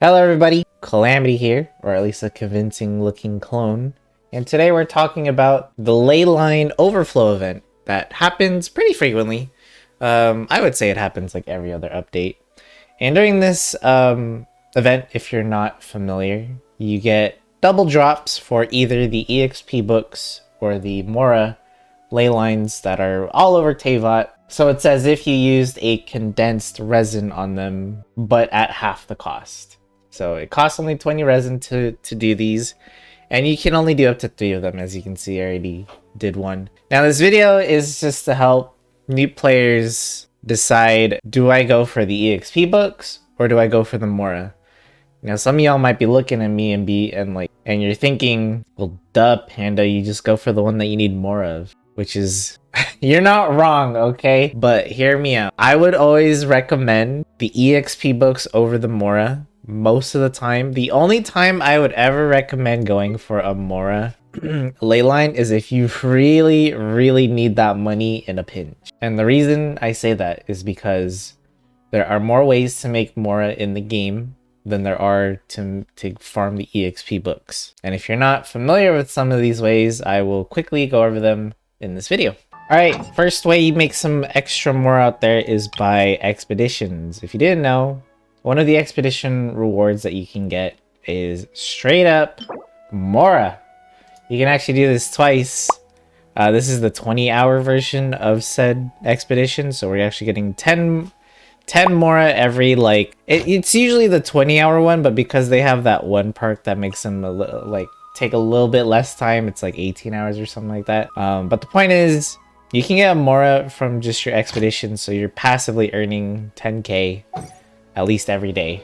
Hello everybody, Calamity here, or at least a convincing looking clone. And today we're talking about the Leyline Overflow event that happens pretty frequently. I would say it happens like every other update. And during this event, if you're not familiar, you get double drops for either the EXP books or the Mora Leylines that are all over Teyvat. So it's as if you used a condensed resin on them, but at half the cost. So it costs only 20 resin to do these, and you can only do up to 3 of them. As you can see, I already did one. Now this video is just to help new players decide, do I go for the EXP books or do I go for the Mora? Now some of y'all might be looking at me and you're thinking, well duh Panda, you just go for the one that you need more of. Which is, you're not wrong, okay? But hear me out. I would always recommend the EXP books over the Mora most of the time. The only time I would ever recommend going for a Mora Leyline is if you really need that money in a pinch. And the reason I say that is because there are more ways to make Mora in the game than there are to farm the EXP books. And if you're not familiar with some of these ways, I will quickly go over them in this video. Alright, first way you make some extra more out there is by expeditions. If you didn't know, one of the expedition rewards that you can get is straight up Mora. You can actually do this twice. This is the 20-hour version of said expedition, so we're actually getting 10 Mora every, it's usually the 20-hour one, but because they have that one perk that makes them a little, take a little bit less time, it's like 18 hours or something like that. But the point is, you can get a Mora from just your expedition, so you're passively earning 10k at least every day,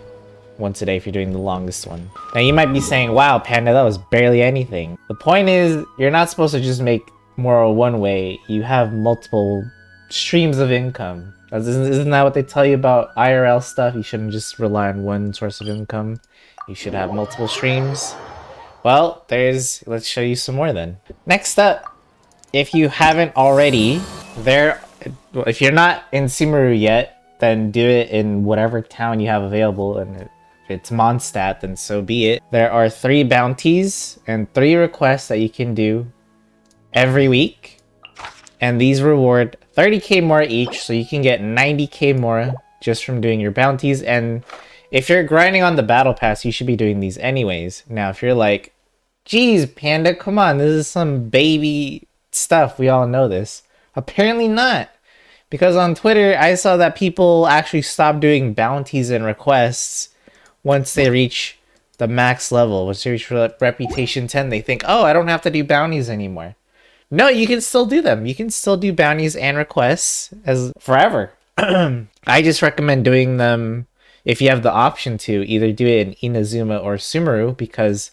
once a day if you're doing the longest one. Now you might be saying, wow Panda, that was barely anything. The point is, you're not supposed to just make Mora one way. You have multiple streams of income. Isn't that what they tell you about IRL stuff? You shouldn't just rely on one source of income. You should have multiple streams. Well, let's show you some more then. Next up, if you haven't already, if you're not in Sumeru yet, then do it in whatever town you have available, and if it's Mondstadt, then so be it. There are 3 bounties and 3 requests that you can do every week, and these reward 30k more each, so you can get 90k more just from doing your bounties. And if you're grinding on the battle pass, you should be doing these anyways. Now, if you're like, geez, Panda, come on, this is some baby stuff, we all know this. Apparently not. Because on Twitter, I saw that people actually stop doing bounties and requests once they reach the max level. Once they reach Reputation 10, they think, oh, I don't have to do bounties anymore. No, you can still do them. You can still do bounties and requests as forever. I just recommend doing them if you have the option to either do it in Inazuma or Sumeru, because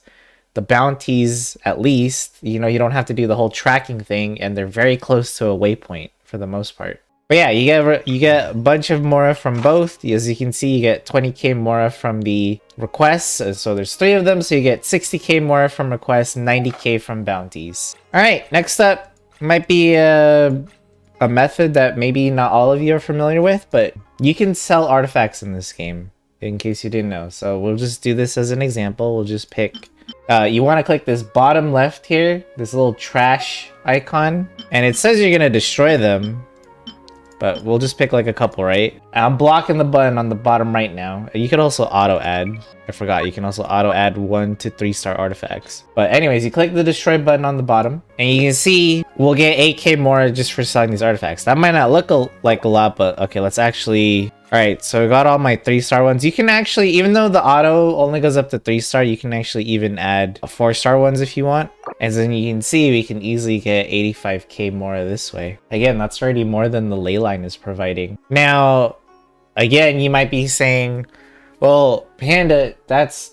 the bounties, at least, you don't have to do the whole tracking thing, and they're very close to a waypoint for the most part. But yeah, you get a bunch of Mora from both. As you can see, you get 20k Mora from the requests, so there's 3 of them, so you get 60k Mora from requests, 90k from bounties. Alright, next up might be a method that maybe not all of you are familiar with, but you can sell artifacts in this game, in case you didn't know. So we'll just do this as an example. We'll just pick, you want to click this bottom left here, this little trash icon, and it says you're gonna destroy them, but we'll just pick like a couple, right? I'm blocking the button on the bottom right now. You could also auto add. I forgot, you can also auto add 1 to 3 star artifacts. But anyways, you click the destroy button on the bottom, and you can see we'll get 8k more just for selling these artifacts. That might not look like a lot, but okay, let's actually... Alright, so I got all my 3-star ones. You can actually, even though the auto only goes up to 3-star, you can actually even add 4-star ones if you want. And then you can see we can easily get 85k more this way. Again, that's already more than the Leyline is providing. Now, again, you might be saying, well, Panda, that's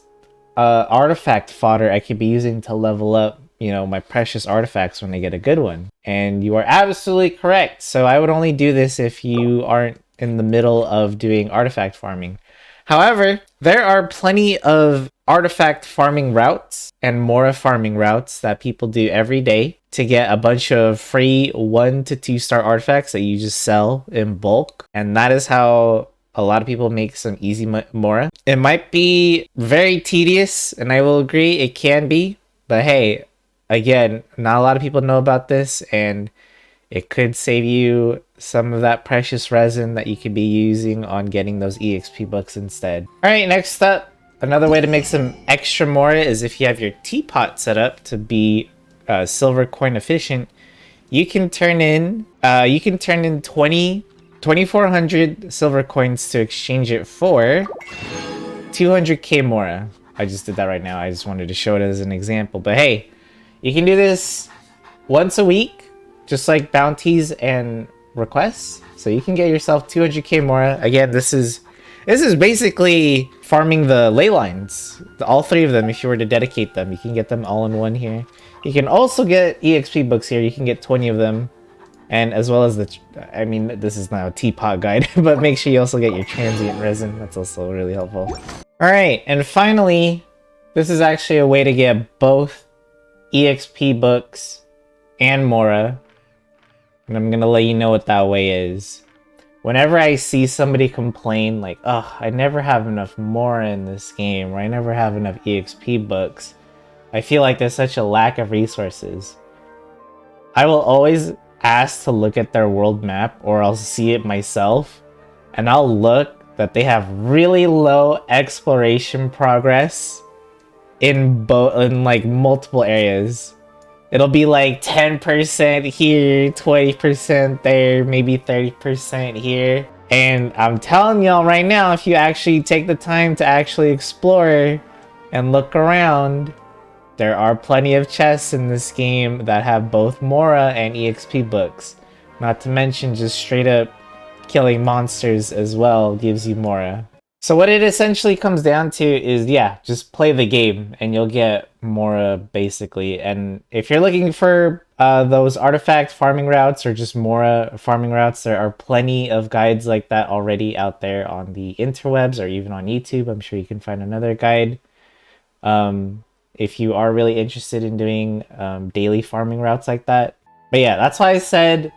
artifact fodder I could be using to level up, my precious artifacts when I get a good one. And you are absolutely correct. So I would only do this if you aren't in the middle of doing artifact farming. However, there are plenty of artifact farming routes and Mora farming routes that people do every day to get a bunch of free 1 to 2 star artifacts that you just sell in bulk. And that is how a lot of people make some easy Mora. It might be very tedious, and I will agree it can be, but hey, again, not a lot of people know about this, and it could save you some of that precious resin that you could be using on getting those EXP books instead. All right, next up, another way to make some extra Mora is if you have your teapot set up to be silver coin efficient. You can turn in 2,400 silver coins to exchange it for 200k Mora. I just did that right now. I just wanted to show it as an example. But hey, you can do this once a week, just like bounties and requests. So you can get yourself 200k Mora. Again, this is basically farming the Leylines. All three of them, if you were to dedicate them, you can get them all in one here. You can also get EXP books here. You can get 20 of them. And as well as I mean, this is now a teapot guide, but make sure you also get your transient resin. That's also really helpful. All right, and finally, this is actually a way to get both EXP books and Mora. And I'm gonna let you know what that way is. Whenever I see somebody complain like, oh, I never have enough Mora in this game, or I never have enough EXP books, I feel like there's such a lack of resources. I will always ask to look at their world map, or I'll see it myself, and I'll look that they have really low exploration progress in like multiple areas. It'll be like 10% here, 20% there, maybe 30% here. And I'm telling y'all right now, if you actually take the time to actually explore and look around, there are plenty of chests in this game that have both Mora and EXP books. Not to mention just straight up killing monsters as well gives you Mora. So what it essentially comes down to is, yeah, just play the game and you'll get Mora basically. And if you're looking for those artifact farming routes or just Mora farming routes, there are plenty of guides like that already out there on the interwebs or even on YouTube. I'm sure you can find another guide. If you are really interested in doing daily farming routes like that. But yeah, that's why I said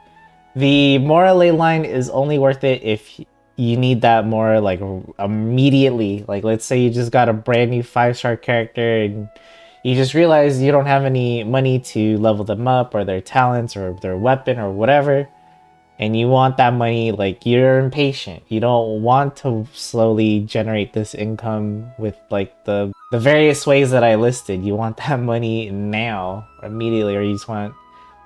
the Mora Leyline is only worth it if you need that Mora like immediately. Like let's say you just got a brand new 5-star character and you just realize you don't have any money to level them up or their talents or their weapon or whatever. And you want that money, like you're impatient. You don't want to slowly generate this income with like the various ways that I listed. You want that money now, immediately, or you just want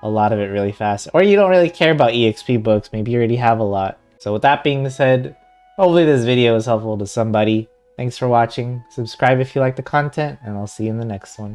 a lot of it really fast. Or you don't really care about EXP books. Maybe you already have a lot. So with that being said, hopefully this video is helpful to somebody. Thanks for watching. Subscribe if you like the content, and I'll see you in the next one.